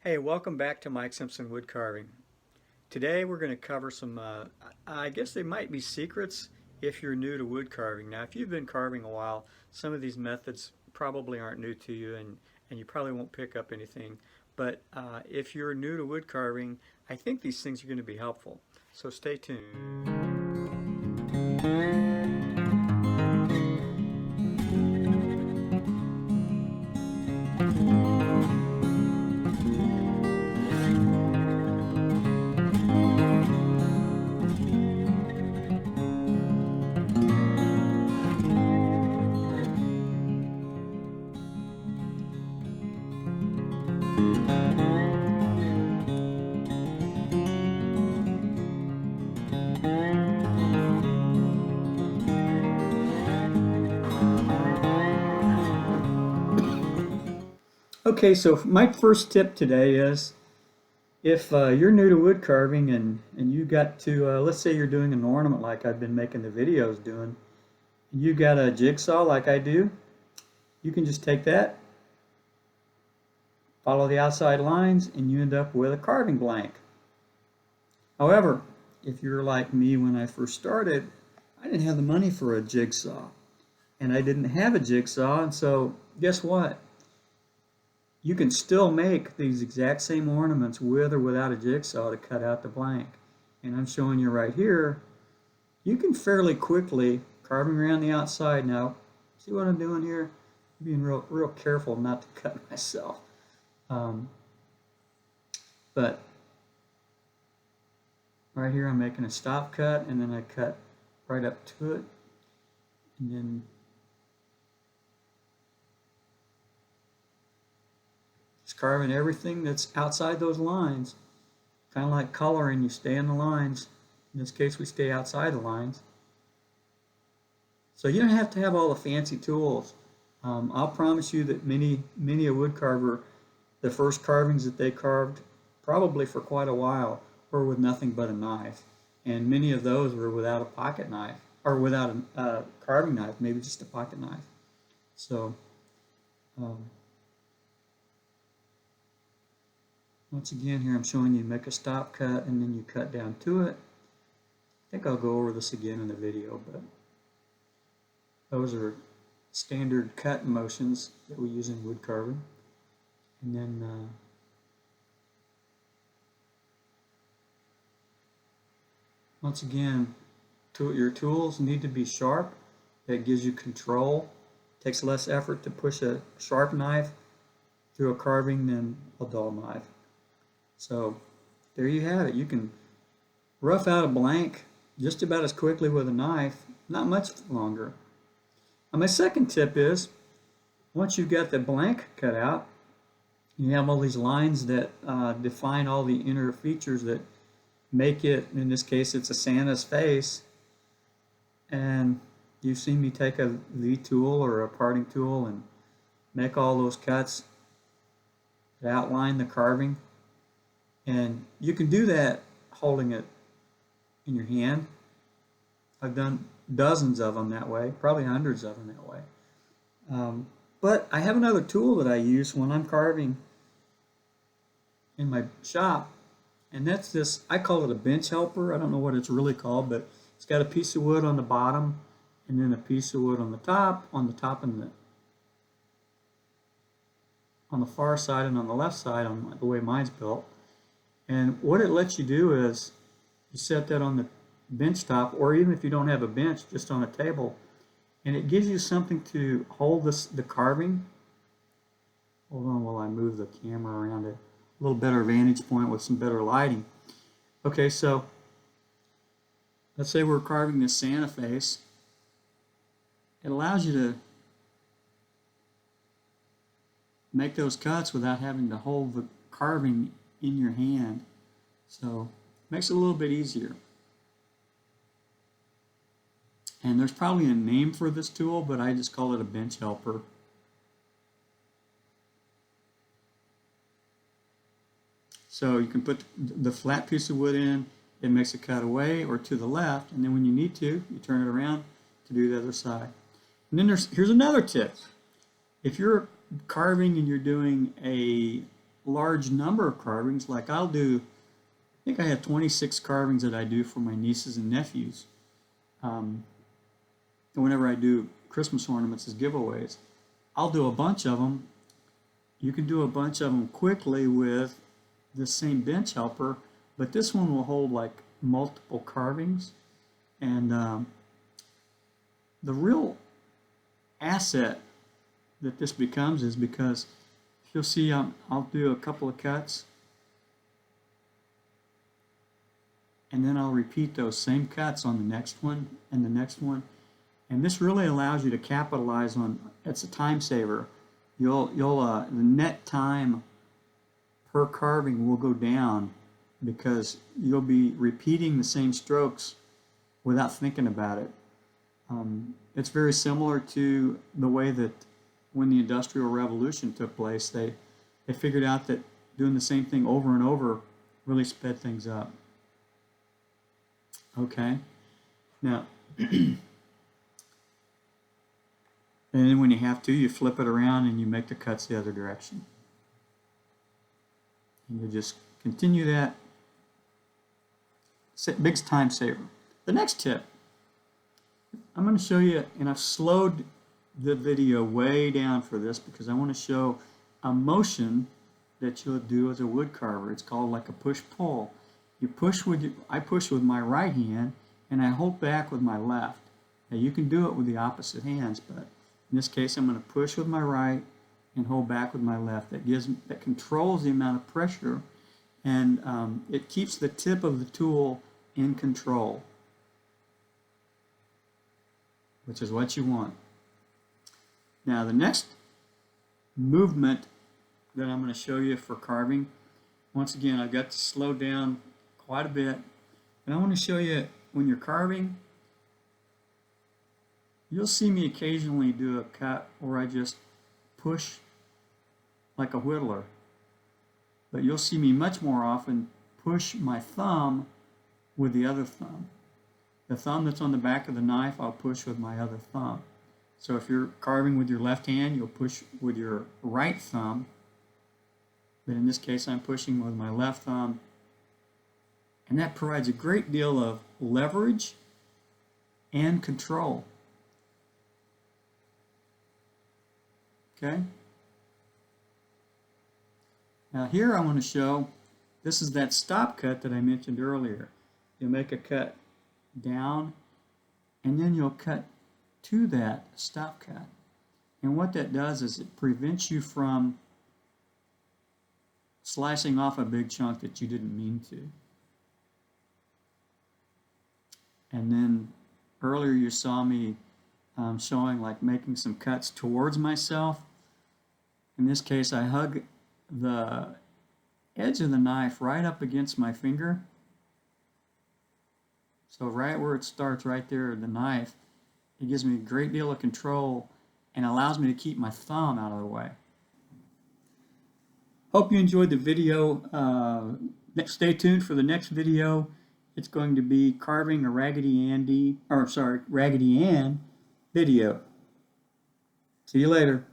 Hey, welcome back to Mike Simpson Wood Carving. Today we're going to cover some, I guess they might be secrets if you're new to wood carving. Now, if you've been carving a while, some of these methods probably aren't new to you and you probably won't pick up anything. But if you're new to wood carving, I think these things are going to be helpful. So stay tuned. Okay, so my first tip today is if you're new to wood carving and you got to, let's say you're doing an ornament like I've been making the videos doing, and you got a jigsaw like I do, you can just take that, follow the outside lines, and you end up with a carving blank. However, if you're like me when I first started, I didn't have the money for a jigsaw, and I didn't have a jigsaw, and so guess what? You can still make these exact same ornaments with or without a jigsaw to cut out the blank. And I'm showing you right here, you can fairly quickly, carving around the outside now, see what I'm doing here? I'm being real careful not to cut myself. But right here I'm making a stop cut and then I cut right up to it. And then just carving everything that's outside those lines. Kind of like coloring, you stay in the lines. In this case, we stay outside the lines. So you don't have to have all the fancy tools. I'll promise you that many a wood carver, the first carvings that they carved, probably for quite a while, were with nothing but a knife. And many of those were without a pocket knife, or without a carving knife, maybe just a pocket knife. So, once again, here I'm showing you make a stop cut and then you cut down to it. I think I'll go over this again in the video, but those are standard cut motions that we use in wood carving. And then once again, your tools need to be sharp. That gives you control. It takes less effort to push a sharp knife through a carving than a dull knife. So there you have it. You can rough out a blank just about as quickly with a knife, not much longer. And my second tip is, once you've got the blank cut out, you have all these lines that define all the inner features that make it, in this case it's a Santa's face, and you've seen me take a V-tool or a parting tool and make all those cuts that outline the carving. And you can do that holding it in your hand. I've done dozens of them that way, probably hundreds of them that way. But I have another tool that I use when I'm carving in my shop, and that's this, I call it a bench helper. I don't know what it's really called, but it's got a piece of wood on the bottom and then a piece of wood on the top and on the far side and on the left side on the way mine's built. And what it lets you do is you set that on the bench top, or even if you don't have a bench, just on a table, and it gives you something to hold the carving. Hold on while I move the camera around a little better vantage point with some better lighting. Okay, so let's say we're carving this Santa face. It allows you to make those cuts without having to hold the carving in your hand. So it makes it a little bit easier. And there's probably a name for this tool, but I just call it a bench helper. So you can put the flat piece of wood in, it makes a cut away or to the left, and then when you need to, you turn it around to do the other side. And then here's another tip. If you're carving and you're doing a large number of carvings, like I think I have 26 carvings that I do for my nieces and nephews. Whenever I do Christmas ornaments as giveaways, I'll do a bunch of them. You can do a bunch of them quickly with the same bench helper, but this one will hold like multiple carvings. And the real asset that this becomes is because you'll see I'll do a couple of cuts, and then I'll repeat those same cuts on the next one and the next one. And this really allows you to capitalize on, it's a time saver. The net time per carving will go down because you'll be repeating the same strokes without thinking about it. It's very similar to the way that when the Industrial Revolution took place, they figured out that doing the same thing over and over really sped things up. Okay, now, and then when you have to, you flip it around and you make the cuts the other direction. And you just continue that. Big time saver. The next tip, I'm going to show you, and I've slowed the video way down for this because I want to show a motion that you'll do as a wood carver. It's called like a push-pull. You push I push with my right hand and I hold back with my left. Now you can do it with the opposite hands, but in this case I'm going to push with my right and hold back with my left. That controls the amount of pressure, and it keeps the tip of the tool in control, which is what you want. Now the next movement that I'm going to show you for carving, once again I've got to slow down quite a bit, and I want to show you when you're carving, you'll see me occasionally do a cut where I just push like a whittler, but you'll see me much more often push my thumb with the other thumb. The thumb that's on the back of the knife, I'll push with my other thumb. So if you're carving with your left hand, you'll push with your right thumb, but in this case I'm pushing with my left thumb, and that provides a great deal of leverage and control. Okay? Now here I want to show, this is that stop cut that I mentioned earlier. You'll make a cut down, and then you'll cut to that stop cut. And what that does is it prevents you from slicing off a big chunk that you didn't mean to. And then earlier you saw me showing like making some cuts towards myself. In this case I hug the edge of the knife right up against my finger. So right where it starts, right there, the knife, it gives me a great deal of control and allows me to keep my thumb out of the way. Hope you enjoyed the video. Stay tuned for the next video. It's going to be carving a Raggedy Ann video. See you later.